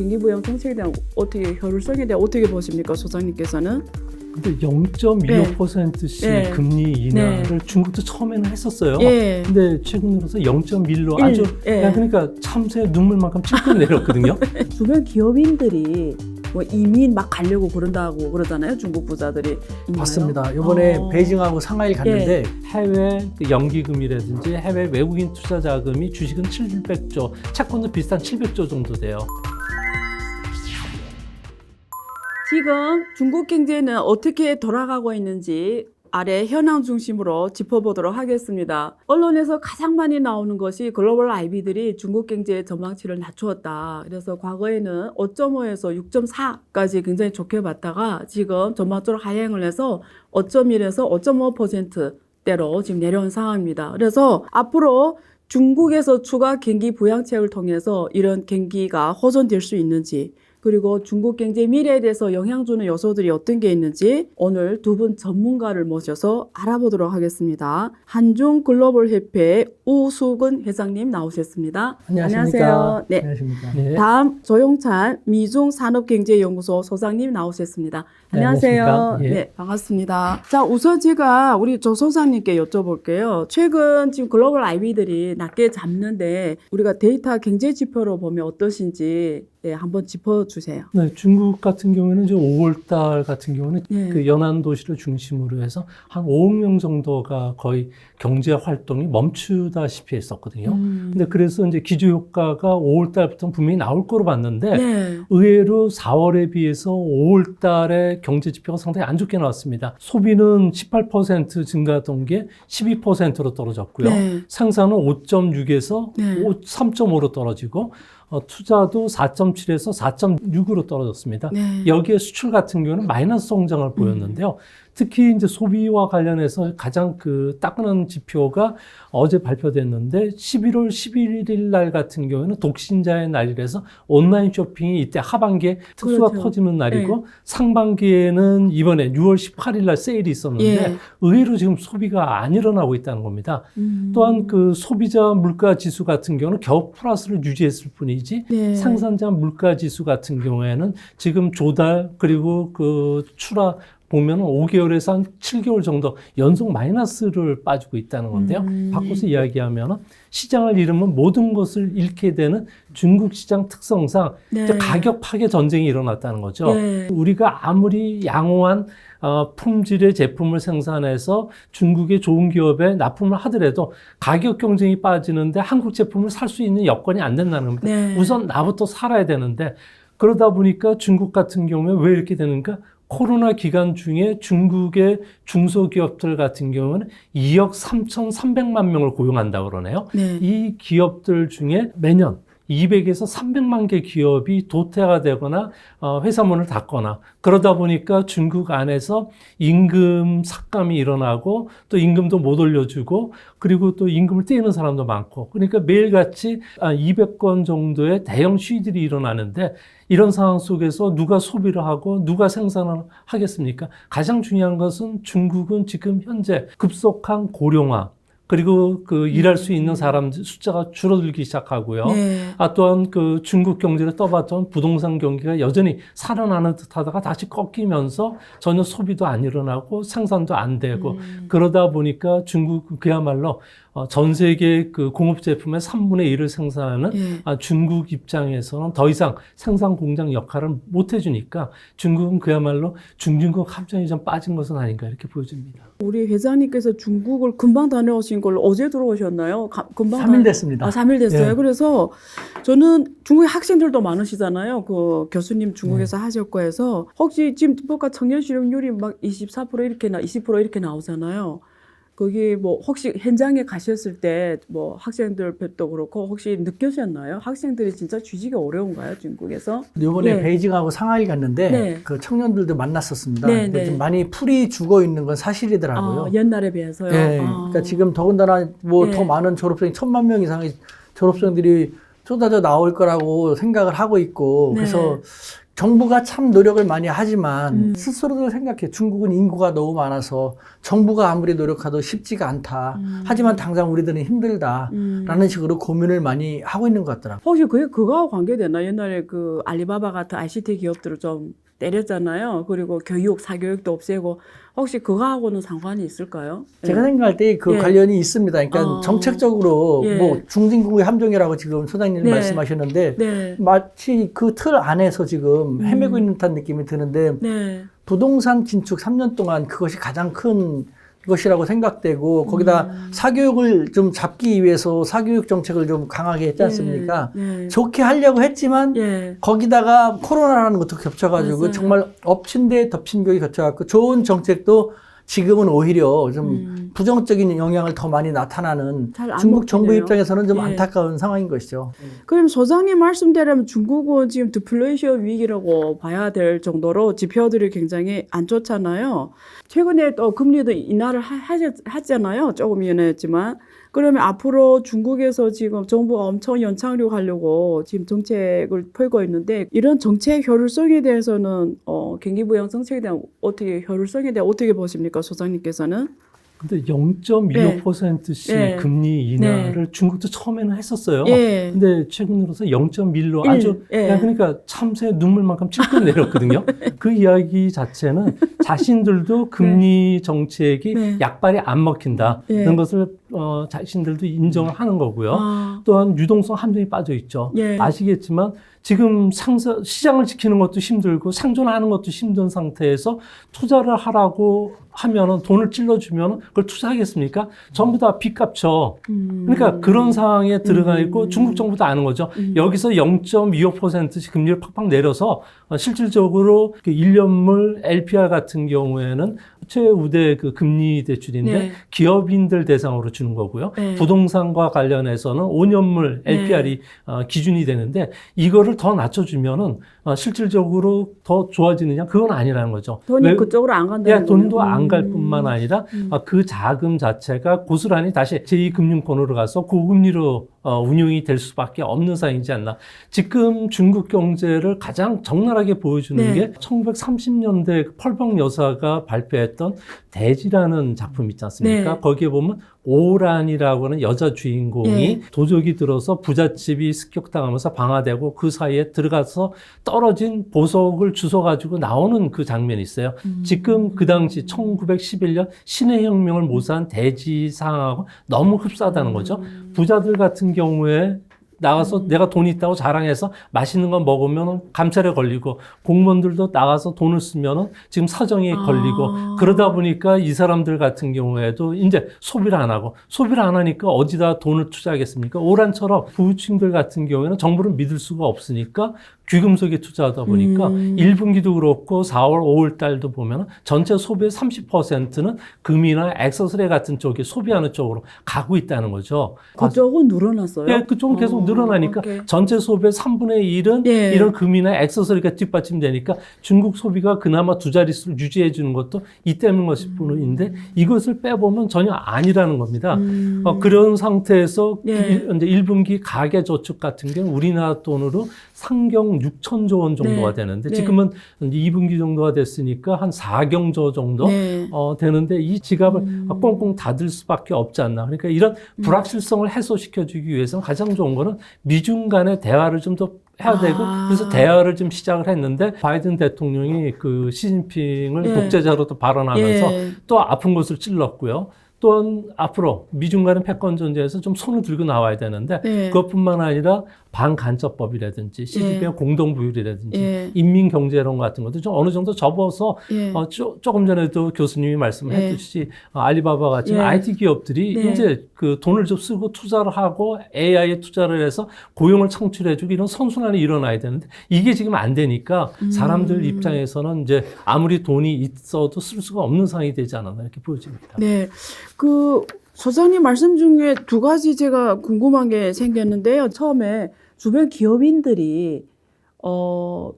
경기 부양 정책에 대한 어떻게 효율성에 대해 어떻게 보십니까, 소장님께서는? 근데 0.25%씩 네. 금리 인하를 네. 중국도 처음에는 했었어요. 예. 근데 최근 들어서 0.1로 아주 예. 그러니까 참새 눈물만큼 찔끔 내렸거든요. 주변 기업인들이 뭐 이민 막 가려고 그런다고 그러잖아요, 중국 부자들이. 있나요? 맞습니다. 이번에 베이징하고 상하이 갔는데 해외 그 연기금이라든지 해외 외국인 투자 자금이 주식은 700조, 채권도 비슷한 700조 정도 돼요. 지금 중국 경제는 어떻게 돌아가고 있는지 아래 현황 중심으로 짚어보도록 하겠습니다. 언론에서 가장 많이 나오는 것이 글로벌 IB들이 중국 경제의 전망치를 낮추었다. 그래서 과거에는 5.5에서 6.4까지 굉장히 좋게 봤다가 지금 전반적으로 하향을 해서 5.1에서 5.5%대로 지금 내려온 상황입니다. 그래서 앞으로 중국에서 추가 경기 부양책을 통해서 이런 경기가 호전될 수 있는지, 그리고 중국 경제 미래에 대해서 영향 주는 요소들이 어떤 게 있는지 오늘 두 분 전문가를 모셔서 알아보도록 하겠습니다. 한중 글로벌 협회 우수근 회장님 나오셨습니다. 안녕하십니까. 안녕하세요. 네. 안녕하십니까. 네. 다음 조용찬 미중 산업경제연구소 소장님 나오셨습니다. 네, 안녕하세요. 안녕하십니까. 예. 네, 반갑습니다. 자, 우선 제가 우리 조 소장님께 여쭤볼게요. 최근 지금 글로벌 IB들이 낮게 잡는데 우리가 데이터 경제 지표로 보면 어떠신지 한번 짚어주세요. 네, 중국 같은 경우에는 이제 5월 달 같은 경우는 예. 그 연안 도시를 중심으로 해서 한 5억 명 정도가 거의 경제 활동이 멈추다시피 했었거든요. 근데 그래서 이제 기저 효과가 5월 달부터 분명히 나올 거로 봤는데 네. 의외로 4월에 비해서 5월 달에 경제 지표가 상당히 안 좋게 나왔습니다. 소비는 18% 증가했던 게 12%로 떨어졌고요. 네. 생산은 5.6에서 네. 3.5로 떨어지고 투자도 4.7에서 4.6으로 떨어졌습니다. 네. 여기에 수출 같은 경우는 마이너스 성장을 보였는데요. 특히 이제 소비와 관련해서 가장 그 따끈한 지표가 어제 발표됐는데 11월 11일 날 같은 경우에는 독신자의 날이라서 온라인 쇼핑이 이때 하반기에 특수가 그렇죠. 커지는 날이고 상반기에는 이번에 6월 18일 날 세일이 있었는데 예. 의외로 지금 소비가 안 일어나고 있다는 겁니다. 또한 그 소비자 물가 지수 같은 경우는 겨우 플러스를 유지했을 뿐이지 네. 생산자 물가 지수 같은 경우에는 지금 조달 그리고 그 출하 보면 5개월에서 한 7개월 정도 연속 마이너스를 빠지고 있다는 건데요. 바꿔서 이야기하면 시장을 잃으면 모든 것을 잃게 되는 중국 시장 특성상 네. 이제 가격 파괴 전쟁이 일어났다는 거죠. 네. 우리가 아무리 양호한 품질의 제품을 생산해서 중국의 좋은 기업에 납품을 하더라도 가격 경쟁이 빠지는데 한국 제품을 살 수 있는 여건이 안 된다는 겁니다. 네. 우선 나부터 살아야 되는데 그러다 보니까 중국 같은 경우에 왜 이렇게 되는가? 코로나 기간 중에 중국의 중소기업들 같은 경우는 2억 3,300만 명을 고용한다고 그러네요. 네. 이 기업들 중에 매년 200에서 300만 개 기업이 도태가 되거나 회사 문을 닫거나 그러다 보니까 중국 안에서 임금 삭감이 일어나고 또 임금도 못 올려주고 그리고 또 임금을 떼는 사람도 많고 그러니까 매일같이 200건 정도의 대형 시위들이 일어나는데 이런 상황 속에서 누가 소비를 하고 누가 생산을 하겠습니까? 가장 중요한 것은 중국은 지금 현재 급속한 고령화 그리고 그 일할 수 있는 사람들 숫자가 줄어들기 시작하고요. 네. 또한 그 중국 경제를 떠받던 부동산 경기가 여전히 살아나는 듯하다가 다시 꺾이면서 전혀 소비도 안 일어나고 생산도 안 되고 그러다 보니까 중국 그야말로 전 세계 그 공업 제품의 3분의 1을 생산하는 예. 중국 입장에서는 더 이상 생산 공장 역할을 못 해주니까 중국은 그야말로 중진국 함정이 좀 빠진 것은 아닌가 이렇게 보여집니다. 우리 회장님께서 중국을 금방 다녀오신 걸로 어제 들어오셨나요? 금방 3일 됐습니다. 3일 됐어요. 예. 그래서 저는 중국에 학생들도 많으시잖아요. 그 교수님 중국에서 하셨고 해서 혹시 지금 보니까 청년 실업률이 막 24% 이렇게 20% 이렇게 나오잖아요. 거기 뭐 혹시 현장에 가셨을 때 뭐 학생들 뵙도 그렇고 혹시 느껴졌나요? 학생들이 진짜 취직이 어려운가요, 중국에서? 이번에 네. 베이징하고 상하이 갔는데 네. 그 청년들도 만났었습니다. 네, 근데 네. 좀 많이 풀이 죽어 있는 건 사실이더라고요. 옛날에 비해서요. 네. 그러니까 지금 더군다나 뭐 네. 더 많은 졸업생이 1,000만 명 이상의 졸업생들이 쏟아져 나올 거라고 생각을 하고 있고, 네. 그래서 정부가 참 노력을 많이 하지만 스스로도 생각해. 중국은 인구가 너무 많아서 정부가 아무리 노력해도 쉽지가 않다. 하지만 당장 우리들은 힘들다라는 식으로 고민을 많이 하고 있는 것 같더라고요. 혹시 그게 그거하고 관계되나? 옛날에 그 알리바바 같은 ICT 기업들을 좀 때렸잖아요. 그리고 교육, 사교육도 없애고 혹시 그거하고는 상관이 있을까요? 제가 생각할 때 그 예. 관련이 있습니다. 그러니까 정책적으로 예. 뭐 중진국의 함정이라고 지금 소장님 네. 말씀하셨는데 네. 마치 그 틀 안에서 지금 헤매고 있는 듯한 느낌이 드는데 네. 부동산 진축 3년 동안 그것이 가장 큰 것이라고 생각되고 거기다 사교육을 좀 잡기 위해서 사교육 정책을 좀 강하게 했지 않습니까? 네. 좋게 하려고 했지만 예. 거기다가 코로나라는 것도 겹쳐가지고 맞아요. 정말 엎친 데 덮친 격이 겹쳐갖고 좋은 정책도 지금은 오히려 좀 부정적인 영향을 더 많이 나타나는 잘안 중국 정부 먹히네요. 입장에서는 좀 예. 안타까운 상황인 것이죠. 그럼 소장님 말씀대로면 중국은 지금 디플레이션 위기라고 봐야 될 정도로 지표들이 굉장히 안 좋잖아요. 최근에 또 금리도 인하를 하잖아요. 조금 연했지만. 그러면 앞으로 중국에서 지금 정부가 엄청 연착륙 하려고 지금 정책을 펴고 있는데 이런 정책 효율성에 대해서는 경기 부양 정책에 대한 어떻게 효율성에 대해 어떻게 보십니까, 소장님께서는? 근데 0.25%씩 네. 금리 인하를 중국도 처음에는 했었어요. 예. 근데 최근 들어서 0.1로 일, 아주 예. 그냥 그러니까 참새 눈물만큼 찔끔 내렸거든요. 그 이야기 자체는 자신들도 금리 정책이 네. 약발이 안 먹힌다. 예. 그런 것을 자신들도 인정을 하는 거고요. 아, 또한 유동성 함정이 빠져 있죠. 예. 아시겠지만 지금 시장을 지키는 것도 힘들고 생존하는 것도 힘든 상태에서 투자를 하라고 하면은 돈을 찔러주면 그걸 투자하겠습니까? 전부 다 빚 갚죠. 그러니까 그런 상황에 들어가 있고 중국 정부도 아는 거죠. 여기서 0.25%씩 금리를 팍팍 내려서 실질적으로 그 1년물 LPR 같은 경우에는 최우대 그 금리 대출인데 네. 기업인들 대상으로 주는 거고요. 네. 부동산과 관련해서는 5년물 LPR이 기준이 되는데 이거를 더 낮춰주면은 실질적으로 더 좋아지느냐? 그건 아니라는 거죠. 돈이 그쪽으로 안 간다는 돈도 거네요. 안 갈 뿐만 아니라 그 자금 자체가 고스란히 다시 제2금융권으로 가서 고금리로 운용이 될 수밖에 없는 상황이지 않나. 지금 중국 경제를 가장 적나라하게 보여주는 네. 게 1930년대 펄벅 여사가 발표했던 대지라는 작품 있지 않습니까? 네. 거기에 보면 오란이라고 하는 여자 주인공이 네. 도적이 들어서 부잣집이 습격당하면서 방화되고 그 사이에 들어가서 떨어진 보석을 주워가지고 나오는 그 장면이 있어요. 지금 그 당시 1911년 신의 혁명을 모사한 대지상하고 너무 흡사하다는 거죠. 부자들 같은 경우에 나가서 내가 돈이 있다고 자랑해서 맛있는 거 먹으면 감찰에 걸리고 공무원들도 나가서 돈을 쓰면 지금 사정에 걸리고 그러다 보니까 이 사람들 같은 경우에도 이제 소비를 안 하고 소비를 안 하니까 어디다 돈을 투자하겠습니까? 오란처럼 부유층들 같은 경우에는 정부를 믿을 수가 없으니까 귀금속에 투자하다 보니까 1분기도 그렇고 4월, 5월 달도 보면 전체 소비의 30%는 금이나 액세서리 같은 쪽에 소비하는 쪽으로 가고 있다는 거죠. 그쪽은 늘어났어요? 예, 그쪽은 계속 늘어나니까 오케이. 전체 소비의 3분의 1은 예. 이런 금이나 액세서리가 뒷받침되니까 중국 소비가 그나마 두 자릿수를 유지해 주는 것도 이 때문인 것일 뿐인데 이것을 빼보면 전혀 아니라는 겁니다. 그런 상태에서 예. 이제 1분기 가계저축 같은 경우는 우리나라 돈으로 상경 6천조 원 정도가 네. 되는데 네. 지금은 2분기 정도가 됐으니까 한 4경조 정도 네. 되는데 이 지갑을 꽁꽁 닫을 수밖에 없지 않나. 그러니까 이런 불확실성을 해소시켜주기 위해서는 가장 좋은 거는 미중 간의 대화를 좀 더 해야 되고 그래서 대화를 좀 시작을 했는데 바이든 대통령이 그 시진핑을 예. 독재자로 또 발언하면서 예. 또 아픈 곳을 찔렀고요. 또한 앞으로 미중 간의 패권 전쟁에서 좀 손을 들고 나와야 되는데 네. 그것뿐만 아니라 반간첩법이라든지 CCP의 공동부율이라든지 예. 인민경제론 같은 것도 좀 어느 정도 접어서 예. 조금 전에도 교수님이 말씀했듯이 알리바바 같은 예. IT 기업들이 네. 이제 그 돈을 좀 쓰고 투자를 하고 AI에 투자를 해서 고용을 창출해주고 이런 선순환이 일어나야 되는데 이게 지금 안 되니까 사람들 입장에서는 이제 아무리 돈이 있어도 쓸 수가 없는 상황이 되지 않았나 이렇게 보여집니다. 네. 그 소장님 말씀 중에 두 가지 제가 궁금한 게 생겼는데요. 처음에 주변 기업인들이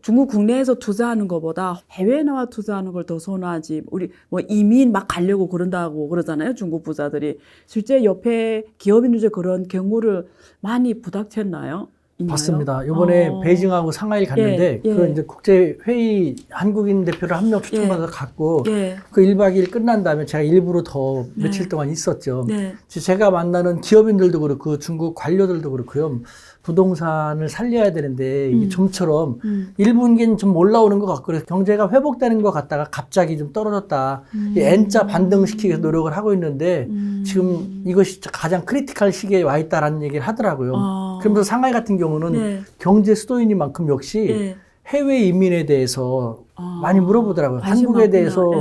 중국 국내에서 투자하는 것보다 해외에 나와 투자하는 걸 더 선호하지. 우리 뭐 이민 막 가려고 그런다고 그러잖아요. 중국 부자들이. 실제 옆에 기업인들 그런 경우를 많이 부닥쳤나요? 봤습니다. 이번에 베이징하고 상하이를 갔는데 그 이제 국제 회의 한국인 대표를 한 명 추천받아서 갔고 그 1박 2일 끝난 다음에 제가 일부러 더 며칠 동안 있었죠. 제가 만나는 기업인들도 그렇고 중국 관료들도 그렇고요. 부동산을 살려야 되는데 이게 좀처럼 1분기는 좀 올라오는 것 같고 그래서 경제가 회복되는 것 같다가 갑자기 좀 떨어졌다. 이 N자 반등시키기 위해서 노력을 하고 있는데 지금 이것이 가장 크리티컬 시기에 와 있다라는 얘기를 하더라고요. 그러면서 상하이 같은 경우는 경제 수도이니만큼 역시 해외 이민에 대해서 많이 물어보더라고요. 한국에 대해서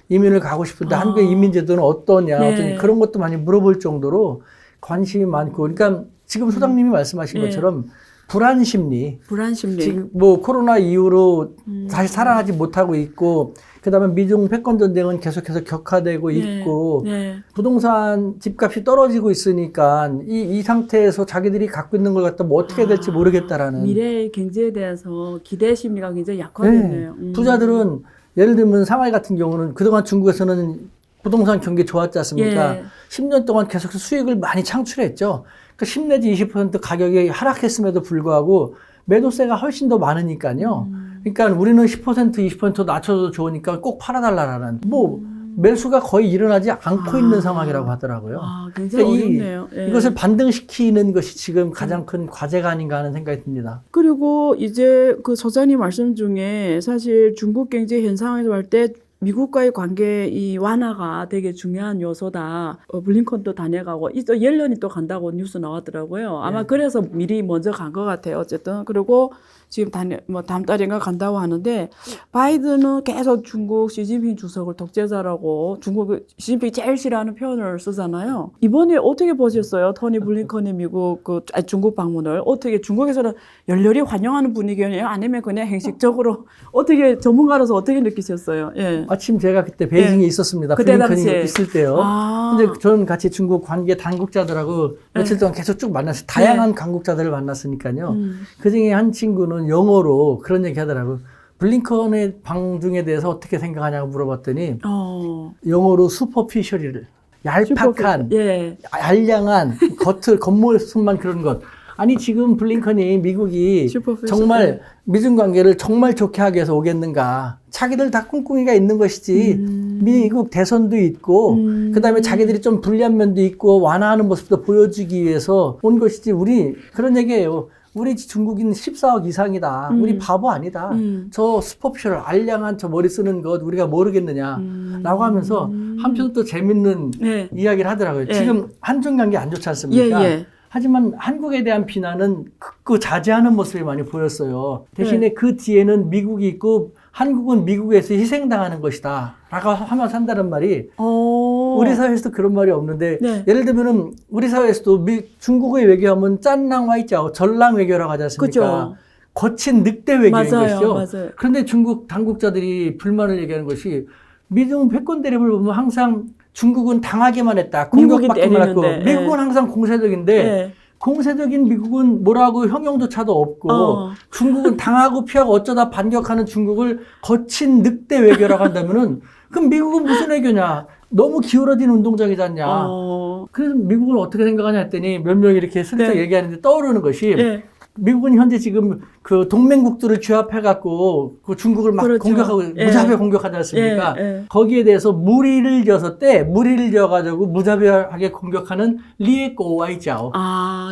이민을 가고 싶은데 한국의 이민 제도는 어떠냐, 어떤 그런 것도 많이 물어볼 정도로 관심이 많고, 그러니까 지금 소장님이 말씀하신 것처럼 불안 심리. 지금 뭐 코로나 이후로 다시 살아나지 못하고 있고, 그다음에 미중 패권 전쟁은 계속해서 격화되고 있고, 부동산 집값이 떨어지고 있으니까 이 상태에서 자기들이 갖고 있는 걸 갖다 뭐 어떻게 해야 될지 모르겠다라는. 미래의 경제에 대해서 기대 심리가 굉장히 약화됐네요. 부자들은 예를 들면 상하이 같은 경우는 그동안 중국에서는 부동산 경기 좋았지 않습니까? 10년 동안 계속해서 수익을 많이 창출했죠. 그러니까 10 내지 20% 가격이 하락했음에도 불구하고 매도세가 훨씬 더 많으니까요. 그러니까 우리는 10% 20% 낮춰도 좋으니까 꼭 팔아달라는 뭐 매수가 거의 일어나지 않고 있는 상황이라고 하더라고요. 굉장히 어렵네요. 이것을 반등시키는 것이 지금 가장 큰 과제가 아닌가 하는 생각이 듭니다. 그리고 이제 그 소장님 말씀 중에 사실 중국 경제 현상에서 할 때 미국과의 관계 이 완화가 되게 중요한 요소다. 블링컨도 다녀가고 또 옐런이 또 간다고 뉴스 나왔더라고요. 아마 그래서 미리 먼저 간 것 같아요. 어쨌든 그리고 지금 다음 달인가 간다고 하는데 바이든은 계속 중국 시진핑 주석을 독재자라고 중국 시진핑이 제일 싫어하는 표현을 쓰잖아요. 이번에 어떻게 보셨어요? 토니 블링컨이 미국 중국 방문을 어떻게 중국에서는 열렬히 환영하는 분위기예요? 아니면 그냥 형식적으로 어떻게 전문가로서 어떻게 느끼셨어요? 마침 제가 그때 베이징에 있었습니다. 블링컨이 있을 때요. 근데 저는 같이 중국 관계 당국자들하고 며칠 동안 계속 쭉 만났어요. 다양한 당국자들을 만났으니까요. 그중에 한 친구는 영어로 그런 얘기 하더라고요. 블링컨의 방중에 대해서 어떻게 생각하냐고 물어봤더니 영어로 슈퍼피셜이를 얄팍한, 알량한 겉모습만 그런 것. 아니 지금 블링컨이 미국이 정말 미중 관계를 정말 좋게 하기 위해서 오겠는가. 자기들 다 꿍꿍이가 있는 것이지 미국 대선도 있고 그다음에 자기들이 좀 불리한 면도 있고 완화하는 모습도 보여주기 위해서 온 것이지. 우리 그런 얘기예요. 우리 중국인 14억 이상이다. 우리 바보 아니다. 저 슈퍼피셜 알량한 저 머리 쓰는 것 우리가 모르겠느냐 라고 하면서 한편 또 재밌는 이야기를 하더라고요. 지금 한중 관계 안 좋지 않습니까? 하지만 한국에 대한 비난은 극구 자제하는 모습이 많이 보였어요. 대신에 그 뒤에는 미국이 있고 한국은 미국에서 희생당하는 것이다 라고 하면서 한다는 말이 우리 사회에서도 그런 말이 없는데 예를 들면은 우리 사회에서도 중국의 외교하면 짠랑 와이짜오 전랑 외교라고 하지 않습니까? 그죠. 거친 늑대 외교인 것이죠. 맞아요. 그런데 중국 당국자들이 불만을 얘기하는 것이 미중 패권 대립을 보면 항상 중국은 당하기만 했다. 공격받기만 했고 미국은 항상 공세적인데 공세적인 미국은 뭐라고 형용조차도 없고 중국은 당하고 피하고 어쩌다 반격하는 중국을 거친 늑대 외교라고 한다면은 그럼 미국은 무슨 외교냐? 너무 기울어진 운동장이지 않냐? 그래서 미국은 어떻게 생각하냐 했더니 몇 명이 이렇게 슬쩍 얘기하는데 떠오르는 것이 미국은 현재 지금 그 동맹국들을 규합해갖고 그 중국을 막 공격하고 무자비하게 공격하지 않습니까? 거기에 대해서 무리를 지어가지고 무자비하게 공격하는 리에꼬 와이자오.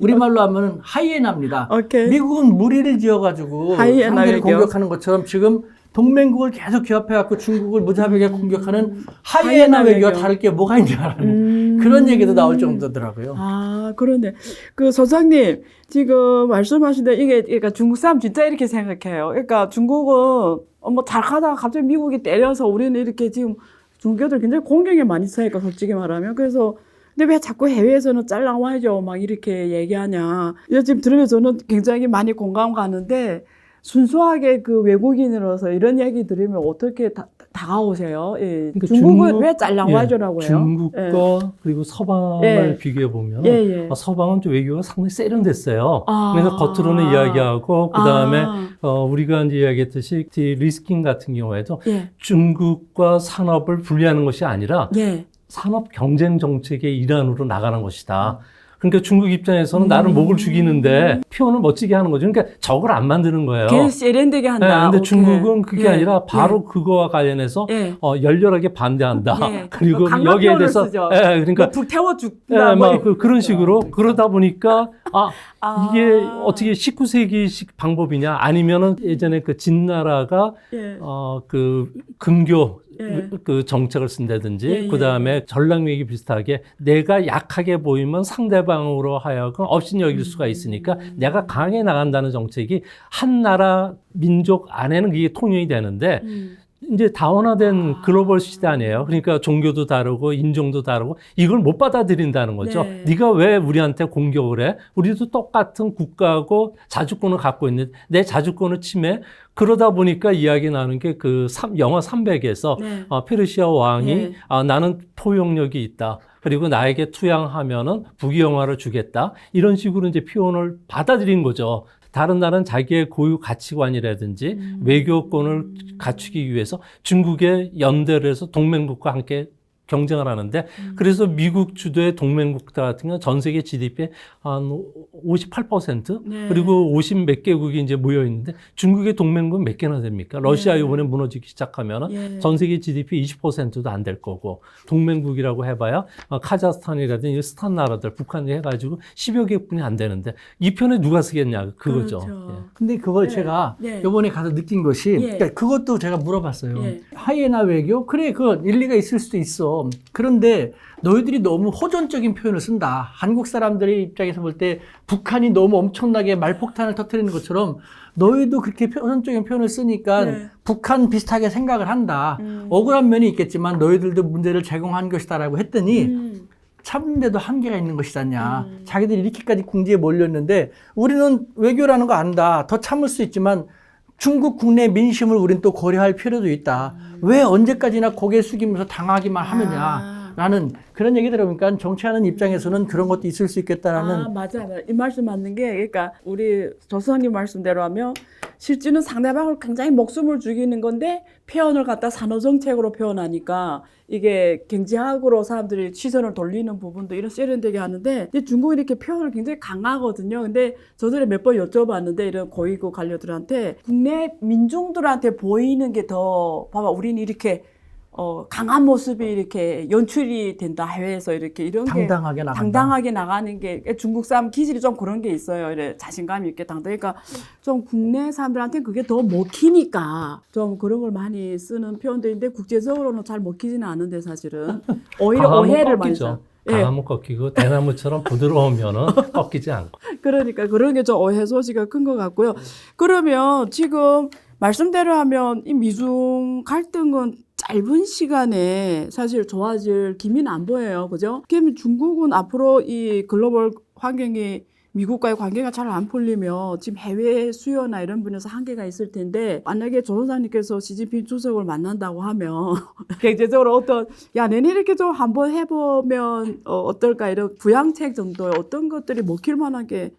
우리말로 하면은 하이에나입니다. 미국은 무리를 지어가지고 상대를 공격하는 것처럼 지금 동맹국을 계속 규합해갖고 중국을 무자비하게 공격하는 하이에나 외교와 다를 게 뭐가 있냐라는 그런 얘기도 나올 정도더라고요. 그런데 그 소장님 지금 말씀하신데 이게 그러니까 중국 사람 진짜 이렇게 생각해요. 그러니까 중국은 뭐 잘 가다가 갑자기 미국이 때려서 우리는 이렇게 지금 중국애들 굉장히 공경에 많이 차니까 솔직히 말하면 그래서 근데 왜 자꾸 해외에서는 짤랑와야죠 막 이렇게 얘기하냐. 지금 들으면서 저는 굉장히 많이 공감 가는데. 순수하게 그 외국인으로서 이런 얘기 들으면 어떻게 다가오세요? 그러니까 중국은 왜 짤랑와줘라고 해요? 중국과 그리고 서방을 비교해 보면 서방은 좀 외교가 상당히 세련됐어요. 그래서 겉으로는 이야기하고 그 다음에 우리가 이제 이야기했듯이 리스킹 같은 경우에도 중국과 산업을 분리하는 것이 아니라 산업 경쟁 정책의 일환으로 나가는 것이다. 그러니까 중국 입장에서는 나를 목을 죽이는데 표현을 멋지게 하는 거죠. 그러니까 적을 안 만드는 거예요. 걔 세련되게 한다. 네, 근데 오케이. 중국은 그게 예, 아니라 바로 그거와 관련해서 예. 열렬하게 반대한다. 예. 그리고 강박 여기에 표현을 대해서 쓰죠. 그러니까 뭐 불태워 죽다. 예, 뭐 막 그런 식으로 그러다 보니까 이게 아. 어떻게 19세기식 방법이냐 아니면은 예전에 그 진나라가 예. 그 금교 예. 그 정책을 쓴다든지 예, 예. 그다음에 전략위기 비슷하게 내가 약하게 보이면 상대방으로 하여금 업신여길 수가 있으니까 내가 강해 나간다는 정책이 한 나라 민족 안에는 그게 통용이 되는데 이제 다원화된 글로벌 시대 아니에요. 그러니까 종교도 다르고 인종도 다르고 이걸 못 받아들인다는 거죠. 네. 네가 왜 우리한테 공격을 해? 우리도 똑같은 국가고 자주권을 갖고 있는데 내 자주권을 침해? 그러다 보니까 이야기 나는 게 그 영화 300에서 네. 페르시아 왕이 네. 나는 포용력이 있다. 그리고 나에게 투양하면은 부귀영화를 주겠다. 이런 식으로 이제 표현을 받아들인 거죠. 다른 나라는 자기의 고유 가치관이라든지 외교권을 갖추기 위해서 중국에 연대를 해서 동맹국과 함께 경쟁을 하는데 그래서 미국 주도의 동맹국들 같은 경우는 전 세계 GDP의 한 58% 네. 그리고 50 몇 개국이 이제 모여 있는데 중국의 동맹국은 몇 개나 됩니까? 러시아 이번에 무너지기 시작하면은 예. 전 세계 GDP 20%도 안 될 거고 동맹국이라고 해봐야 카자흐스탄이라든지 스탄 나라들 북한이 해가지고 10여 개뿐이 안 되는데 이 편에 누가 쓰겠냐 그거죠. 그렇죠. 예. 근데 그걸 네. 제가 네. 요번에 가서 느낀 것이 예. 그러니까 그것도 제가 물어봤어요. 예. 하이에나 외교? 그래, 그 일리가 있을 수도 있어. 그런데 너희들이 너무 호전적인 표현을 쓴다. 한국 사람들의 입장에서 볼 때 북한이 너무 엄청나게 말폭탄을 터뜨리는 것처럼 너희도 그렇게 호전적인 표현을 쓰니까 네. 북한 비슷하게 생각을 한다. 억울한 면이 있겠지만 너희들도 문제를 제공한 것이다라고 했더니 참는데도 한계가 있는 것이잖냐. 자기들이 이렇게까지 궁지에 몰렸는데 우리는 외교라는 거 안다. 더 참을 수 있지만 중국 국내 민심을 우린 또 고려할 필요도 있다. 왜 언제까지나 고개 숙이면서 당하기만 하느냐라는 그런 얘기 들어보니까 정치하는 입장에서는 그런 것도 있을 수 있겠다라는. 맞아요. 이 말씀 맞는 게, 그러니까 우리 조수님 말씀대로 하면 실제는 상대방을 굉장히 목숨을 죽이는 건데 표현을 갖다 산호정책으로 표현하니까 이게 경제학으로 사람들이 시선을 돌리는 부분도 이런 세련되게 하는데, 근데 중국은 이렇게 표현을 굉장히 강하거든요. 근데 저들이 몇 번 여쭤봤는데 이런 고위급 관료들한테 국내 민중들한테 보이는 게 더 봐봐 우리는 이렇게 강한 모습이 이렇게 연출이 된다. 해외에서 이렇게 이런 당당하게 게 나간다. 당당하게 나가는 게 중국 사람 기질이 좀 그런 게 있어요. 이래 자신감 있게 그러니까 좀 국내 사람들한테 그게 더 먹히니까 좀 그런 걸 많이 쓰는 표현도 있는데 국제적으로는 잘 먹히지는 않은데 사실은 오히려 강하면 오해를 많이 꺾이죠. 사. 예. 강하면 꺾이고 대나무처럼 부드러우면은 꺾이지 않고. 그러니까 그런 게 좀 오해 소지가 큰 것 같고요. 그러면 지금 말씀대로 하면 이 미중 갈등은 짧은 시간에 사실 좋아질 기미는 안 보여요. 그죠? 그러면 중국은 앞으로 이 글로벌 환경이 미국과의 관계가 잘 안 풀리면 지금 해외 수요나 이런 분에서 한계가 있을 텐데 만약에 조 원장님께서 시진핑 주석을 만난다고 하면 경제적으로 너네 이렇게 좀 한번 해보면 어떨까 이런 부양책 정도의 어떤 것들이 먹힐 만한 게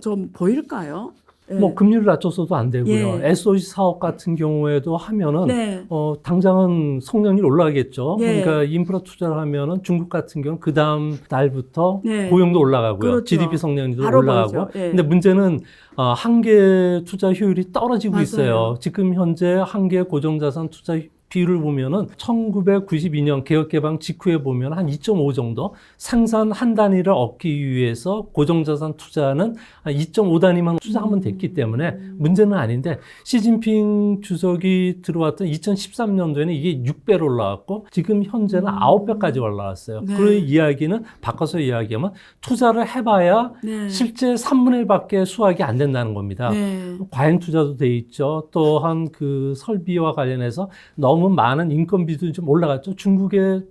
좀 보일까요? 예. 뭐 금리를 낮춰서도 안 되고요. 예. SOC 사업 같은 경우에도 하면은 네. 당장은 성장률 올라가겠죠. 예. 그러니까 인프라 투자를 하면은 중국 같은 경우는 그 다음 달부터 네. 고용도 올라가고요. 그렇죠. GDP 성장률도 바로 올라가고. 보이죠. 예. 근데 문제는 한계 투자 효율이 떨어지고 맞아요. 있어요. 지금 현재 한계 고정자산 투자 비율을 보면은 1992년 개혁개방 직후에 보면 한 2.5 정도 생산 한 단위를 얻기 위해서 고정자산 투자는 한 2.5 단위만 투자하면 됐기 때문에 문제는 아닌데 시진핑 주석이 들어왔던 2013년도에는 이게 6배로 올라왔고 지금 현재는 9배까지 올라왔어요. 네. 그 이야기는 바꿔서 이야기하면 투자를 해봐야 네. 실제 3분의 1밖에 수확이 안 된다는 겁니다. 네. 과잉 투자도 돼 있죠. 또한 그 설비와 관련해서 너무 많은 인건비도 좀 올라갔죠. 중국에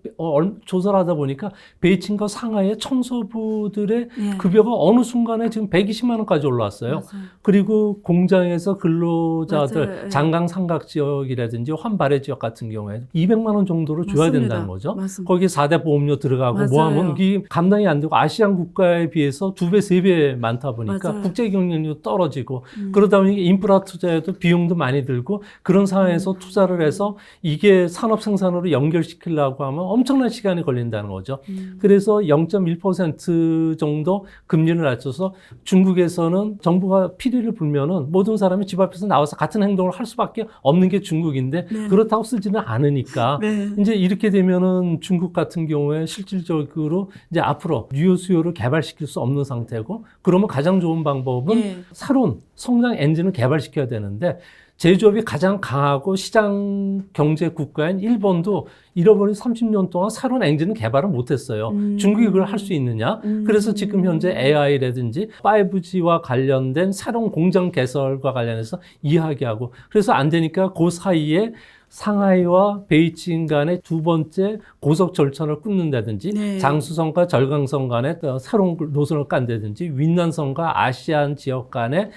조사를 하다 보니까 베이징과 상하이의 청소부들의 네. 급여가 어느 순간에 지금 120만 원까지 올라왔어요. 맞아요. 그리고 공장에서 근로자들 맞아요. 예. 장강 삼각 지역이라든지 환발해 지역 같은 경우에 200만 원 정도로 줘야 맞습니다. 된다는 거죠. 맞습니다. 거기에 4대 보험료 들어가고 맞아요. 뭐하면 이게 감당이 안 되고 아시안 국가에 비해서 2배, 3배 많다 보니까 맞아요. 국제 경쟁력도 떨어지고 그러다 보니 인프라 투자에도 비용도 많이 들고 그런 상황에서 투자를 해서 이게 산업 생산으로 연결시키려고 하면 엄청난 시간이 걸린다는 거죠. 그래서 0.1% 정도 금리를 낮춰서 중국에서는 정부가 피리를 불면은 모든 사람이 집 앞에서 나와서 같은 행동을 할 수밖에 없는 게 중국인데 네. 그렇다고 쓰지는 않으니까 네. 이제 이렇게 되면은 중국 같은 경우에 실질적으로 이제 앞으로 유효 수요를 개발시킬 수 없는 상태고 그러면 가장 좋은 방법은 예. 새로운 성장 엔진을 개발시켜야 되는데 제조업이 가장 강하고 시장 경제 국가인 일본도 잃어버린 30년 동안 새로운 엔진을 개발을 못했어요. 중국이 그걸 할 수 있느냐? 그래서 지금 현재 AI라든지 5G와 관련된 새로운 공장 개설과 관련해서 이야기하고 그래서 안 되니까 그 사이에 상하이와 베이징 간의 두 번째 고속 절차를 끊는다든지 네. 장수성과 절강성 간의 새로운 노선을 깐다든지 윈난성과 아시안 지역 간의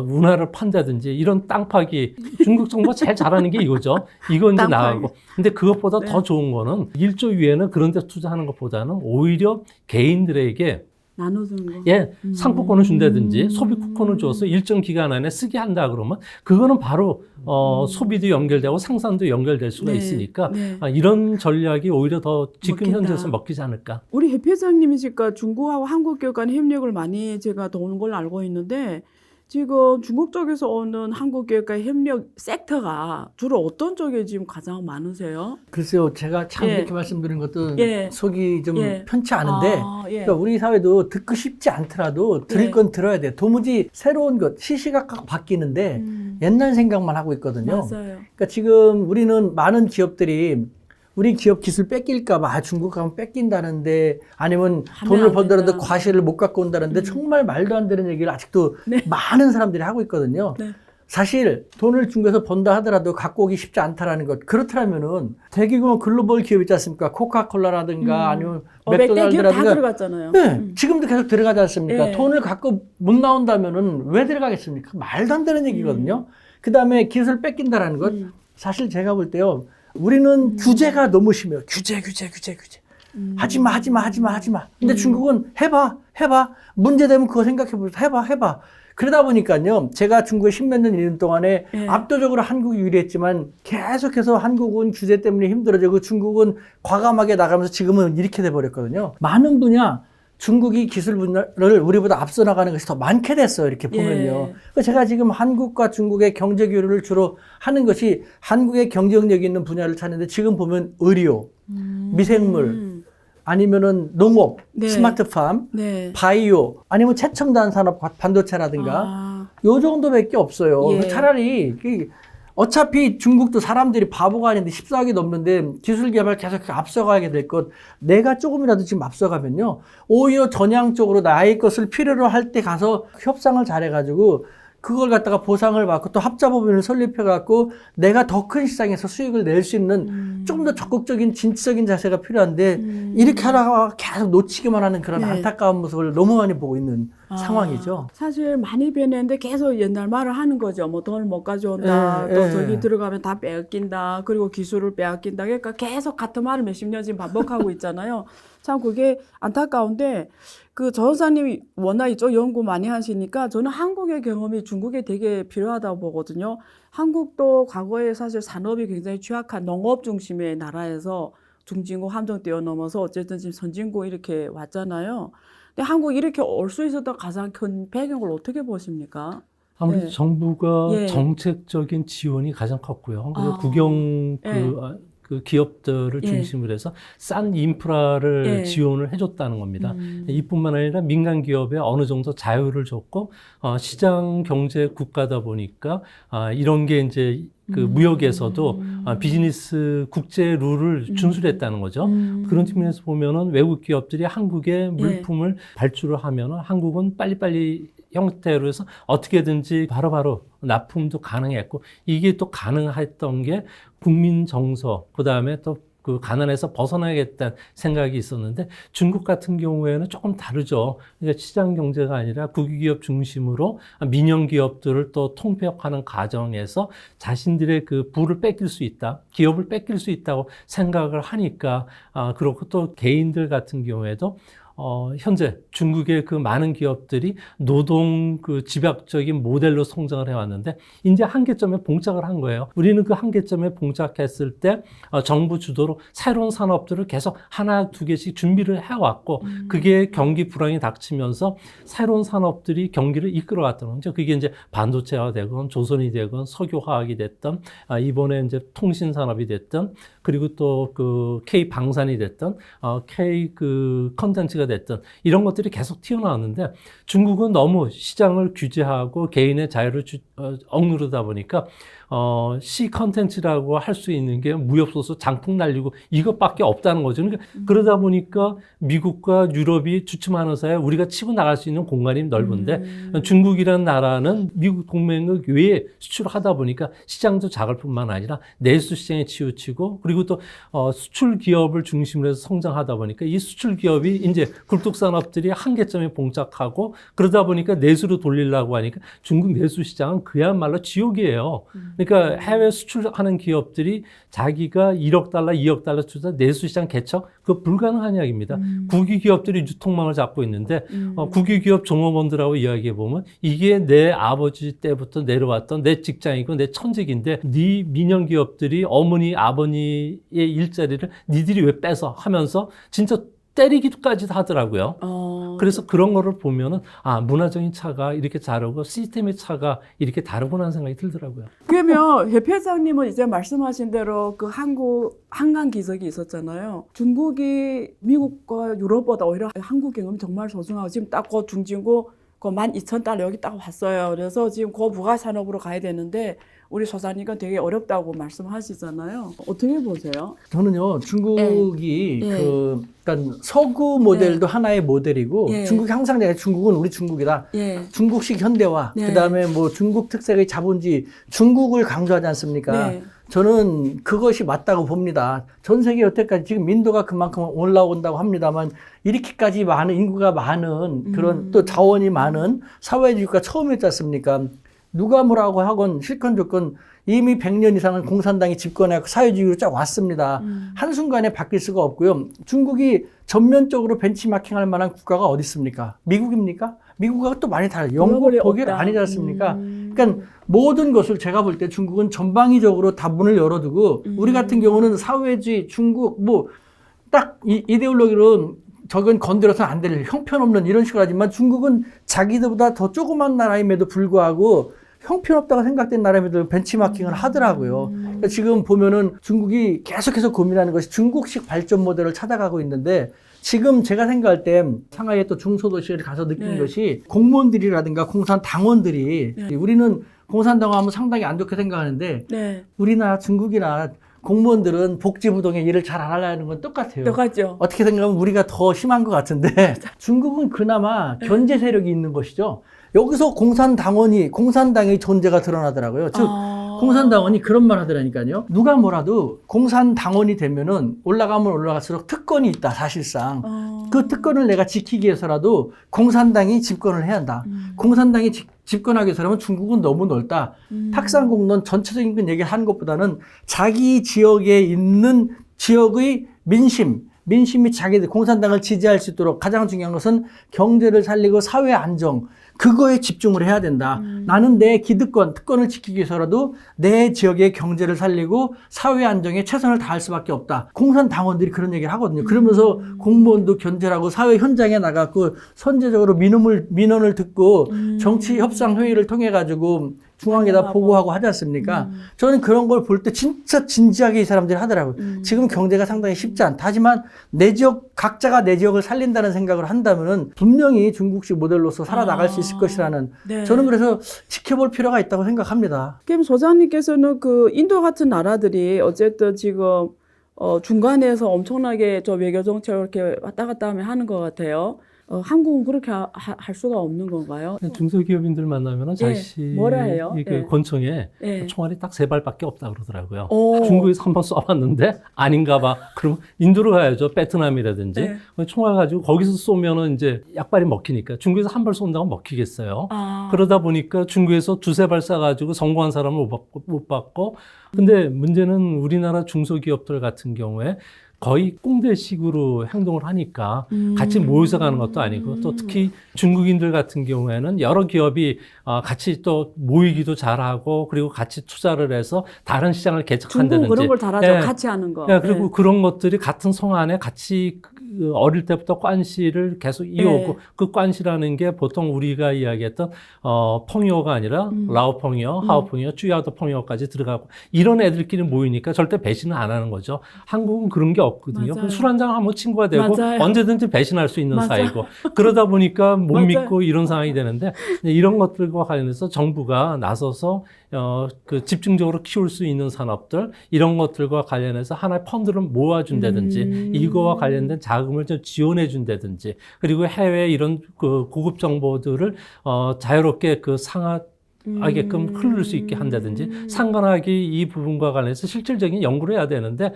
운하를 판다든지 이런 땅 파기 중국 정부가 제일 잘하는 게 이거죠. 이건 이제 땅 파기. 나가고 근데 그것보다 네. 더 좋은 거는 1조 위에는 그런 데 투자하는 것보다는 오히려 개인들에게 나눠주는 거. 예, 상품권을 준다든지 소비 쿠폰을 줘서 일정 기간 안에 쓰게 한다 그러면 그거는 바로 소비도 연결되고 생산도 연결될 수가 네, 있으니까 네. 이런 전략이 오히려 더 지금 먹힌다. 현재에서 먹히지 않을까. 우리 해 회장님이니까 중국하고 한국 기업 간 협력을 많이 제가 도는 걸로 알고 있는데 지금 중국 쪽에서 오는 한국 기업과의 협력 섹터가 주로 어떤 쪽에 지금 가장 많으세요? 글쎄요, 제가 참 예. 이렇게 말씀드린 것도 예. 속이 좀 예. 편치 않은데, 아, 예. 그러니까 우리 사회도 듣고 싶지 않더라도 들을 예. 건 들어야 돼. 도무지 새로운 것, 시시각각 바뀌는데 옛날 생각만 하고 있거든요. 맞아요. 그러니까 지금 우리는 많은 기업들이 우리 기업 기술 뺏길까봐 중국 가면 뺏긴다는데 아니면 하면 돈을 안 벌더라도 된다. 과실을 못 갖고 온다는데 정말 말도 안 되는 얘기를 아직도 네. 많은 사람들이 하고 있거든요. 네. 사실 돈을 중국에서 번다 하더라도 갖고 오기 쉽지 않다라는 것. 그렇다면은 대규모 글로벌 기업 있지 않습니까? 코카콜라라든가 아니면 500대 기업 다 맥도날드라든가 들어갔잖아요. 네, 지금도 계속 들어가지 않습니까? 예. 돈을 갖고 못 나온다면은 왜 들어가겠습니까? 말도 안 되는 얘기거든요. 그 다음에 기술 뺏긴다라는 것. 사실 제가 볼 때요. 우리는 규제가 너무 심해요. 규제. 하지마. 근데 중국은 해봐. 문제되면 그거 생각해보자. 해봐. 그러다 보니까요. 제가 중국에 10몇 년 있는 동안에 예. 압도적으로 한국이 유리했지만 계속해서 한국은 규제 때문에 힘들어지고 중국은 과감하게 나가면서 지금은 이렇게 돼버렸거든요. 많은 분야 중국이 기술 분야를 우리보다 앞서 나가는 것이 더 많게 됐어요. 이렇게 보면요. 예. 제가 지금 한국과 중국의 경제 교류를 주로 하는 것이 한국의 경쟁력 있는 분야를 찾는데 지금 보면 의료, 미생물, 아니면은 농업, 네. 스마트팜, 네. 바이오, 아니면 최첨단 산업, 반도체라든가 요 정도밖에 없어요. 예. 차라리 어차피 중국도 사람들이 바보가 아닌데 14억이 넘는데 기술 개발 계속 앞서가게 될 것, 내가 조금이라도 지금 앞서가면요. 오히려 전향적으로 나의 것을 필요로 할 때 가서 협상을 잘해가지고 그걸 갖다가 보상을 받고 또 합자법인을 설립해갖고 내가 더 큰 시장에서 수익을 낼 수 있는 좀 더 적극적인 진취적인 자세가 필요한데 이렇게 하다가 계속 놓치기만 하는 그런 네. 안타까운 모습을 너무 많이 보고 있는 상황이죠. 사실 많이 변했는데 계속 옛날 말을 하는 거죠. 뭐 돈을 못 가져온다. 예, 또 예. 저기 들어가면 다 빼앗긴다. 그리고 기술을 빼앗긴다. 그러니까 계속 같은 말을 몇십 년 지금 반복하고 있잖아요. 참 그게 안타까운데 그 전사님이 워낙 이쪽 연구 많이 하시니까 저는 한국의 경험이 중국에 되게 필요하다고 보거든요. 한국도 과거에 사실 산업이 굉장히 취약한 농업 중심의 나라에서 중진국 함정 뛰어넘어서 어쨌든 지금 선진국 이렇게 왔잖아요. 근데 한국 이렇게 올 수 있었던 가장 큰 배경을 어떻게 보십니까? 아무래도 네. 정부가 예. 정책적인 지원이 가장 컸고요. 그리고 아. 국영 예. 그 기업들을 예. 중심으로 해서 싼 인프라를 예. 지원을 해줬다는 겁니다. 이뿐만 아니라 민간 기업에 어느 정도 자유를 줬고 시장 경제 국가다 보니까 이런 게 이제 그 무역에서도 비즈니스 국제 룰을 준수했다는 거죠. 그런 측면에서 보면은 외국 기업들이 한국의 물품을 발주를 하면은 한국은 빨리빨리 형태로 해서 어떻게든지 바로바로 납품도 가능했고 이게 또 가능했던 게 국민 정서 그다음에 또 그 가난에서 벗어나겠다는 생각이 있었는데 중국 같은 경우에는 조금 다르죠. 그러니까 시장 경제가 아니라 국유기업 중심으로 민영 기업들을 또 통폐합하는 과정에서 자신들의 그 부를 뺏길 수 있다, 기업을 뺏길 수 있다고 생각을 하니까 그렇고 또 개인들 같은 경우에도 현재 중국의 그 많은 기업들이 노동 그 집약적인 모델로 성장을 해왔는데 이제 한계점에 봉착을 한 거예요. 우리는 그 한계점에 봉착했을 때 정부 주도로 새로운 산업들을 계속 하나 두 개씩 준비를 해왔고 그게 경기 불황이 닥치면서 새로운 산업들이 경기를 이끌어갔다는 거죠. 그게 이제 반도체가 되건 조선이 되건 석유화학이 됐던 이번에 이제 통신 산업이 됐던 그리고 또 그 K 방산이 됐던 K 그 컨텐츠가 됐던 이런 것들이 계속 튀어나왔는데 중국은 너무 시장을 규제하고 개인의 자유를 억누르다 보니까 C 컨텐츠라고 할 수 있는 게 무협소수 장풍 날리고 이것밖에 없다는 거죠. 그러니까 그러다 보니까 미국과 유럽이 주춤하는 사이에 우리가 치고 나갈 수 있는 공간이 넓은데 중국이라는 나라는 미국 동맹국 외에 수출을 하다 보니까 시장도 작을 뿐만 아니라 내수 시장에 치우치고 그리고 또 수출 기업을 중심으로 해서 성장하다 보니까 이 수출 기업이 이제 굴뚝 산업들이 한계점에 봉착하고 그러다 보니까 내수로 돌리려고 하니까 중국 내수 시장은 그야말로 지옥이에요. 그러니까 해외 수출하는 기업들이 자기가 1억 달러, 2억 달러 투자 내수 시장 개척 그거 불가능한 이야기입니다. 국유 기업들이 유통망을 잡고 있는데 국유 기업 종업원들하고 이야기해 보면 이게 내 아버지 때부터 내려왔던 내 직장이고 내 천직인데 네 민영 기업들이 어머니 아버니의 일자리를 니들이 왜 뺏어 하면서 진짜 때리기까지 하더라고요. 그래서 그런 거를 보면은 문화적인 차가 이렇게 다르고 시스템의 차가 이렇게 다르구나 생각이 들더라고요. 그러면 회장님은 이제 말씀하신 대로 그 한강 기적이 있었잖아요. 중국이 미국과 유럽보다 오히려 한국 경험이 정말 소중하고 지금 딱 그 중진고 그 12,000달러 여기 딱 왔어요. 그래서 지금 그 부가 산업으로 가야 되는데 우리 소장님은 되게 어렵다고 말씀하시잖아요. 어떻게 보세요? 저는요, 중국이 그러니까 서구 모델도 하나의 모델이고 중국이 항상 내가 중국은 우리 중국이다. 중국식 현대화, 그다음에 뭐 중국 특색의 자본주의, 중국을 강조하지 않습니까? 저는 그것이 맞다고 봅니다. 전 세계 여태까지 지금 민도가 그만큼 올라온다고 합니다만 이렇게까지 많은 인구가 많은 그런 또 자원이 많은 사회주의가 처음이었지 않습니까? 누가 뭐라고 하건 실컷 조건 이미 100년 이상은 공산당이 집권해서 사회주의로 쫙 왔습니다. 한순간에 바뀔 수가 없고요. 중국이 전면적으로 벤치마킹할 만한 국가가 어디 있습니까? 미국입니까? 미국하고 또 많이 달라요. 영국, 독일 아니지 않습니까? 그러니까 모든 것을 제가 볼 때 중국은 전방위적으로 다 문을 열어두고 우리 같은 경우는 사회주의, 중국 뭐 딱 이데올로기로는 저건 건드려서는 안 될 형편없는 이런 식으로 하지만 중국은 자기들보다 더 조그만 나라임에도 불구하고 형편없다고 생각된 나라임에도 벤치마킹을 하더라고요. 그러니까 지금 보면은 중국이 계속해서 고민하는 것이 중국식 발전 모델을 찾아가고 있는데 지금 제가 생각할 때 상하이에 또 중소도시를 가서 느낀 것이 공무원들이라든가 공산당원들이 우리는 공산당원 하면 상당히 안 좋게 생각하는데 우리나라 중국이나 공무원들은 복지부동의 일을 잘 안 하려는 건 똑같아요. 똑같죠. 어떻게 생각하면 우리가 더 심한 것 같은데 중국은 그나마 견제 세력이 있는 것이죠. 여기서 공산당의 존재가 드러나더라고요. 즉 공산당원이 그런 말 하더라니까요. 누가 뭐라도 공산당원이 되면은 올라가면 올라갈수록 특권이 있다, 사실상. 그 특권을 내가 지키기 위해서라도 공산당이 집권을 해야 한다. 공산당이 집권하기 위해서라면 중국은 너무 넓다. 탁상공론 전체적인 건 얘기하는 것보다는 자기 지역에 있는 지역의 민심이 자기들 공산당을 지지할 수 있도록 가장 중요한 것은 경제를 살리고 사회 안정, 그거에 집중을 해야 된다. 나는 내 특권을 지키기 위해서라도 내 지역의 경제를 살리고 사회 안정에 최선을 다할 수밖에 없다. 공산당원들이 그런 얘기를 하거든요. 그러면서 공무원도 견제하고 사회 현장에 나가고 선제적으로 민원을 듣고 정치 협상 회의를 통해 가지고 중앙에다 보고하고 하지 않습니까? 저는 그런 걸 볼 때 진짜 진지하게 이 사람들이 하더라고요. 지금 경제가 상당히 쉽지 않다. 하지만 각자가 내 지역을 살린다는 생각을 한다면은 분명히 중국식 모델로서 살아나갈 수 있을 것이라는 저는 그래서 지켜볼 필요가 있다고 생각합니다. 그럼 소장님께서는 그 인도 같은 나라들이 어쨌든 지금 중간에서 엄청나게 저 외교 정책을 이렇게 왔다 갔다 하는 것 같아요. 한국은 그렇게 할 수가 없는 건가요? 중소기업인들 만나면 자신이 뭐라 해요? 그 권총에 총알이 딱 3발밖에 없다 그러더라고요. 오. 중국에서 한번 쏴봤는데 아닌가 봐. 그럼 인도로 가야죠. 베트남이라든지. 총알 가지고 거기서 쏘면은 이제 약발이 먹히니까 중국에서 한 발 쏜다고 먹히겠어요. 그러다 보니까 중국에서 2-3발 쏴가지고 성공한 사람을 못 받고. 근데 문제는 우리나라 중소기업들 같은 경우에 거의 꽁대식으로 행동을 하니까 같이 모여서 가는 것도 아니고 또 특히 중국인들 같은 경우에는 여러 기업이 같이 또 모이기도 잘하고 그리고 같이 투자를 해서 다른 시장을 개척한다든지 중국 그런 걸 잘하죠. 예. 같이 하는 거. 예, 그리고 예. 그런 것들이 같은 성 안에 같이 어릴 때부터 관시를 계속 이어오고 네. 그 관시라는 게 보통 우리가 이야기했던 펑이어가 아니라 라오 펑이어, 하오 펑이어, 쭈야도 펑이어까지 들어가고 이런 애들끼리 모이니까 절대 배신을 안 하는 거죠. 한국은 그런 게 없거든요. 맞아요. 술 한잔 하면 친구가 되고 맞아요. 언제든지 배신할 수 있는 맞아요. 사이고 그러다 보니까 못 맞아요. 믿고 이런 상황이 되는데 이런 것들과 관련해서 정부가 나서서 그 집중적으로 키울 수 있는 산업들 이런 것들과 관련해서 하나의 펀드를 모아준다든지 이거와 관련된 자금을 좀 지원해준다든지 그리고 해외 이런 그 고급 정보들을 자유롭게 그 하게끔 흐를 수 있게 한다든지 상관학이 이 부분과 관련해서 실질적인 연구를 해야 되는데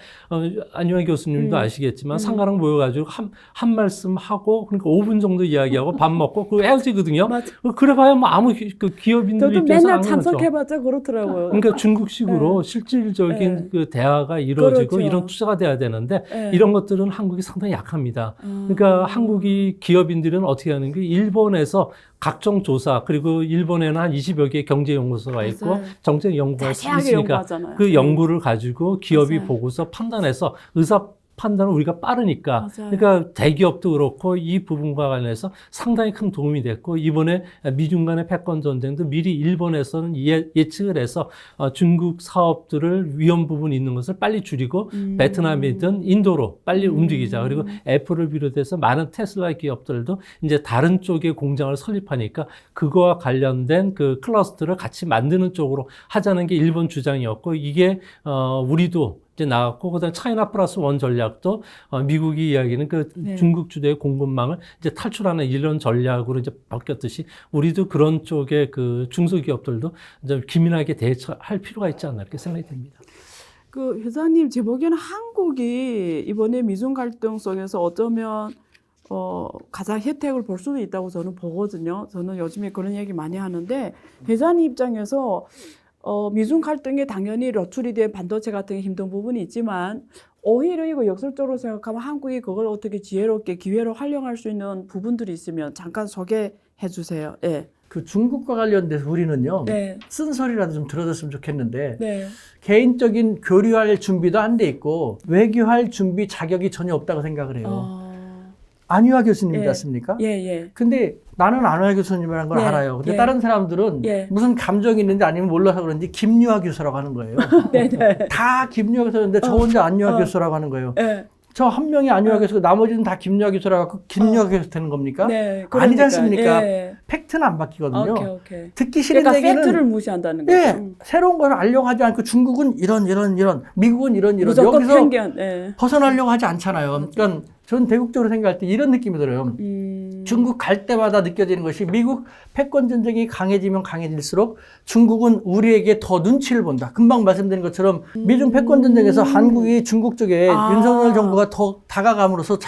안유아 교수님도 아시겠지만 상관학 모여가지고 한 말씀 하고 그러니까 5분 정도 이야기하고 밥 먹고 그 헤어지거든요. 맞아. 그래봐야 뭐 아무 그 기업인들 저도 입장에서 맨날 안 그러죠. 참석해봤자 그렇더라고요. 그러니까 중국식으로 실질적인 네. 그 대화가 이루어지고 그렇죠. 이런 투자가 돼야 되는데 네. 이런 것들은 한국이 상당히 약합니다. 그러니까 한국이 기업인들은 어떻게 하는 게 일본에서 각종 조사 그리고 일본에는 한 20여 개의 경제연구소가 있고 맞아요. 정책연구가 자세하게 있으니까 연구하잖아요. 그 연구를 가지고 기업이 맞아요. 보고서 판단해서 의사 판단은 우리가 빠르니까 맞아요. 그러니까 대기업도 그렇고 이 부분과 관련해서 상당히 큰 도움이 됐고 이번에 미중 간의 패권 전쟁도 미리 일본에서는 예측을 해서 중국 사업들을 위험 부분이 있는 것을 빨리 줄이고 베트남이든 인도로 빨리 움직이자 그리고 애플을 비롯해서 많은 테슬라 기업들도 이제 다른 쪽에 공장을 설립하니까 그거와 관련된 그 클러스터를 같이 만드는 쪽으로 하자는 게 일본 주장이었고 이게 우리도 이제 나갔고 그다음 차이나 플러스 원 전략도 미국이 이야기는 그 네. 중국 주도의 공급망을 이제 탈출하는 이런 전략으로 이제 바뀌었듯이 우리도 그런 쪽의 그 중소기업들도 이제 기민하게 대처할 필요가 있지 않나 이렇게 생각이 됩니다. 그 회장님 제 보기에는 한국이 이번에 미중 갈등 속에서 어쩌면 가장 혜택을 볼 수도 있다고 저는 보거든요. 저는 요즘에 그런 얘기 많이 하는데 회장님 입장에서 미중 갈등에 당연히 노출이 된 반도체 같은 게 힘든 부분이 있지만 오히려 이거 역설적으로 생각하면 한국이 그걸 어떻게 지혜롭게 기회로 활용할 수 있는 부분들이 있으면 잠깐 소개해 주세요. 예. 그 중국과 관련돼서 우리는요. 네. 쓴소리라도 좀 들어줬으면 좋겠는데 네. 개인적인 교류할 준비도 안 돼 있고 외교할 준비 자격이 전혀 없다고 생각을 해요. 안유아 교수님 예. 같습니까? 예, 예. 근데 나는 안유아 교수님이라는 걸 예. 알아요. 근데 예. 다른 사람들은 예. 무슨 감정이 있는지 아니면 몰라서 그런지 김유아 교수라고 하는 거예요. 네, 네. 다 김유아 교수인데 저 혼자 안유아 교수라고 하는 거예요. 예. 저 한 명이 안유아 교수고 나머지는 다 김유아 교수라고 하고 김유아 교수 되는 겁니까? 네. 아니지 않습니까? 예. 팩트는 안 바뀌거든요. 오케이. 듣기 싫은 그러니까 얘기는 팩트를 무시한다는 거죠. 예, 새로운 걸 알려고 하지 않고 중국은 이런 미국은 이런 무조건 여기서 편견. 예. 벗어나려고 하지 않잖아요. 그러니까 저는 대국적으로 생각할 때 이런 느낌이 들어요. 중국 갈 때마다 느껴지는 것이 미국 패권 전쟁이 강해지면 강해질수록 중국은 우리에게 더 눈치를 본다. 금방 말씀드린 것처럼 미중 패권 전쟁에서 한국이 중국 쪽에 윤석열 정부가 더 다가감으로써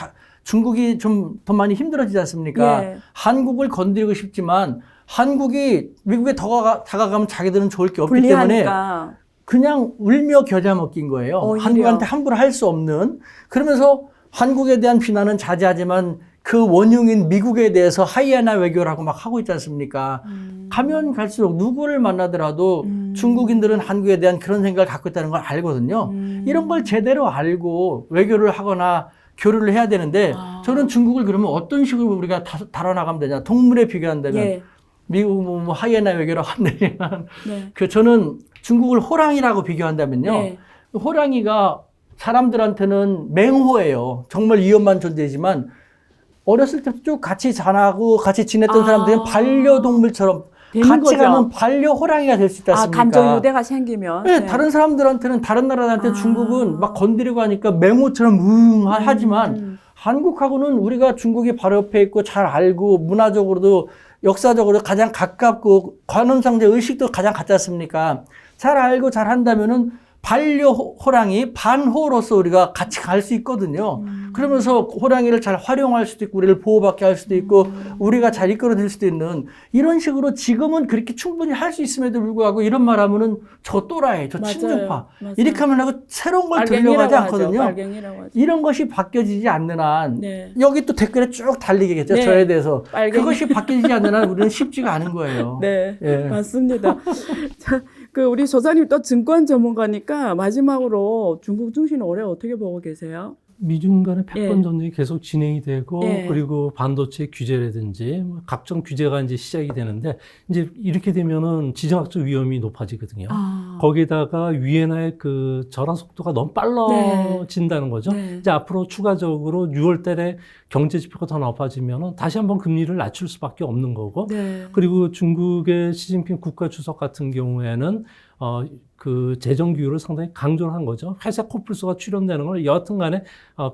중국이 좀 더 많이 힘들어지지 않습니까? 예. 한국을 건드리고 싶지만 한국이 미국에 더 다가가면 자기들은 좋을 게 없기 때문에 불리하니까. 그냥 울며 겨자 먹기인 거예요. 오히려. 한국한테 함부로 할 수 없는. 그러면서 한국에 대한 비난은 자제하지만 그 원흉인 미국에 대해서 하이에나 외교라고 막 하고 있지 않습니까? 가면 갈수록 누구를 만나더라도 중국인들은 한국에 대한 그런 생각을 갖고 있다는 걸 알거든요. 이런 걸 제대로 알고 외교를 하거나 교류를 해야 되는데 저는 중국을 그러면 어떤 식으로 우리가 다뤄나가면 되냐. 동물에 비교한다면 예. 미국 뭐 하이에나 외교라고 한다면 네. 저는 중국을 호랑이라고 비교한다면요. 네. 호랑이가 사람들한테는 맹호예요. 정말 위험한 존재지만 어렸을 때부터 쭉 같이 자라고 같이 지냈던 사람들은 반려동물처럼 같이 거죠. 가면 반려 호랑이가 될 수 있지 않습니까? 감정 유대가 생기면. 네, 네. 다른 사람들한테는 다른 나라들한테 중국은 막 건드리고 하니까 맹호처럼 하지만 한국하고는 우리가 중국이 바로 옆에 있고 잘 알고 문화적으로도 역사적으로 가장 가깝고 관음상제 의식도 가장 같지 않습니까? 잘 알고 잘 한다면은 반려 호랑이 반호로서 우리가 같이 갈 수 있거든요. 그러면서 호랑이를 잘 활용할 수도 있고 우리를 보호받게 할 수도 있고 우리가 잘 이끌어낼 수도 있는 이런 식으로 지금은 그렇게 충분히 할 수 있음에도 불구하고 이런 말 하면은 저 또라이, 저 맞아요. 친족파 맞아요. 이렇게 하면 하고 새로운 걸 빨갱이라고 들려가지 하죠. 않거든요. 빨갱이라고 하죠. 이런 것이 바뀌어지지 않는 한 네. 여기 또 댓글에 쭉 달리겠죠. 네. 저에 대해서. 빨갱이. 그것이 바뀌지 않는 한 우리는 쉽지가 않은 거예요. 네, 예. 맞습니다. 자, 그 우리 소장님 또 증권 전문가니까 마지막으로 중국 증시는 올해 어떻게 보고 계세요? 미중 간의 패권 예. 전쟁이 계속 진행이 되고 예. 그리고 반도체 규제라든지 뭐 각종 규제가 이제 시작이 되는데 이제 이렇게 되면은 지정학적 위험이 높아지거든요. 거기다가 위엔화의 그 절하 속도가 너무 빨라진다는 거죠. 네. 이제 앞으로 추가적으로 6월 달에 경제 지표가 더 높아지면은 다시 한번 금리를 낮출 수밖에 없는 거고. 네. 그리고 중국의 시진핑 국가 주석 같은 경우에는 그 재정 규율을 상당히 강조를 한 거죠. 회색 코뿔소가 출현되는 걸 여하튼 간에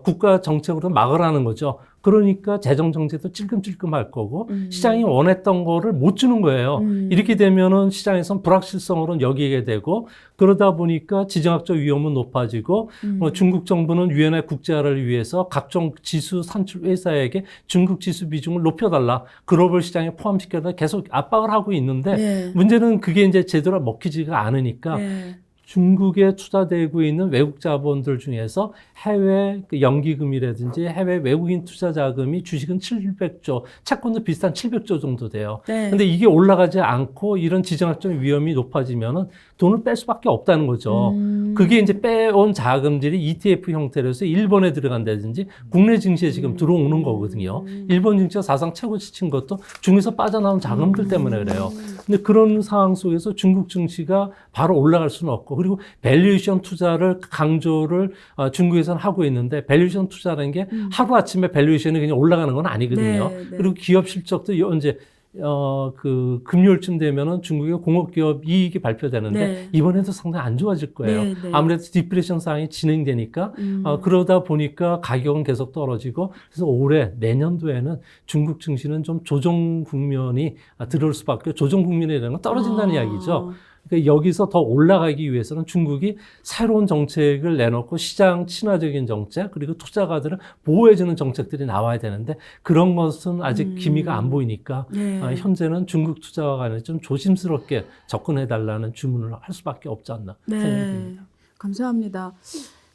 국가 정책으로 막으라는 거죠. 그러니까 재정 정책도 찔끔찔끔할 거고 시장이 원했던 거를 못 주는 거예요. 이렇게 되면은 시장에선 불확실성으로 여기게 되고 그러다 보니까 지정학적 위험은 높아지고 중국 정부는 위엔화 국제화를 위해서 각종 지수 산출 회사에게 중국 지수 비중을 높여달라. 글로벌 시장에 포함시켜달라 계속 압박을 하고 있는데 네. 문제는 그게 이제 제대로 먹히지가 않으니까 네. 중국에 투자되고 있는 외국 자본들 중에서 해외 연기금이라든지 해외 외국인 투자 자금이 주식은 700조, 채권도 비슷한 700조 정도 돼요. 네. 근데 이게 올라가지 않고 이런 지정학적 위험이 높아지면은 돈을 뺄 수밖에 없다는 거죠. 그게 이제 빼온 자금들이 ETF 형태로 해서 일본에 들어간다든지 국내 증시에 지금 들어오는 거거든요. 일본 증시가 사상 최고 치친 것도 중에서 빠져나온 자금들 때문에 그래요. 근데 그런 상황 속에서 중국 증시가 바로 올라갈 수는 없고 그리고 밸류에이션 투자를 강조를 중국에서는 하고 있는데 밸류에이션 투자라는 게 하루아침에 밸류에이션이 그냥 올라가는 건 아니거든요. 네, 네. 그리고 기업 실적도 이제 그 금요일쯤 되면은 중국의 공업기업 이익이 발표되는데 네. 이번에도 상당히 안 좋아질 거예요. 네, 네. 아무래도 디프레션 상황이 진행되니까 그러다 보니까 가격은 계속 떨어지고 그래서 올해 내년도에는 중국 증시는 좀 조정 국면이 들어올 수밖에 조정 국면이라는 건 떨어진다는 이야기죠. 그러니까 여기서 더 올라가기 위해서는 중국이 새로운 정책을 내놓고 시장 친화적인 정책 그리고 투자가들을 보호해주는 정책들이 나와야 되는데 그런 것은 아직 기미가 안 보이니까 네. 현재는 중국 투자와 관련해서 좀 조심스럽게 접근해달라는 주문을 할 수밖에 없지 않나 생각이 네. 듭니다. 감사합니다.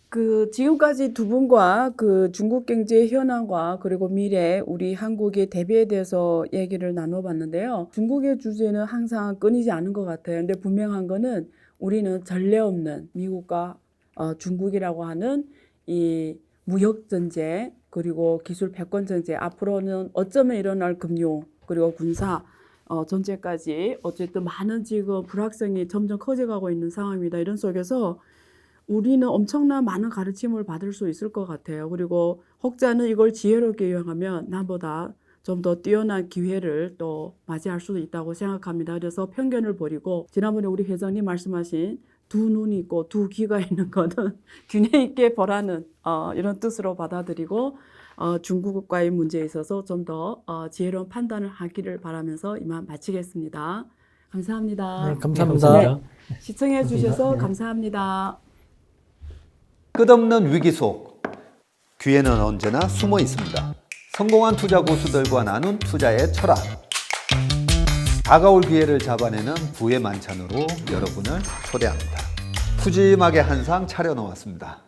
그 지금까지 두 분과 그 중국 경제 현황과 그리고 미래 우리 한국의 대비에 대해서 얘기를 나눠봤는데요. 중국의 주제는 항상 끊이지 않은 것 같아요. 근데 분명한 거는 우리는 전례 없는 미국과 중국이라고 하는 이 무역 전쟁 그리고 기술 패권 전쟁 앞으로는 어쩌면 일어날 금융 그리고 군사 전쟁까지 어쨌든 많은 지금 불확성이 점점 커져가고 있는 상황입니다. 이런 속에서 우리는 엄청난 많은 가르침을 받을 수 있을 것 같아요. 그리고 혹자는 이걸 지혜롭게 이용하면 나보다 좀 더 뛰어난 기회를 또 맞이할 수도 있다고 생각합니다. 그래서 편견을 버리고 지난번에 우리 회장님 말씀하신 두 눈이 있고 두 귀가 있는 거는 균형 있게 보라는 이런 뜻으로 받아들이고 중국과의 문제에 있어서 좀 더 지혜로운 판단을 하기를 바라면서 이만 마치겠습니다. 감사합니다. 네, 감사합니다. 감사합니다. 시청해 주셔서 감사합니다. 끝없는 위기 속 기회는 언제나 숨어 있습니다. 성공한 투자 고수들과 나눈 투자의 철학. 다가올 기회를 잡아내는 부의 만찬으로 여러분을 초대합니다. 푸짐하게 한 상 차려놓았습니다.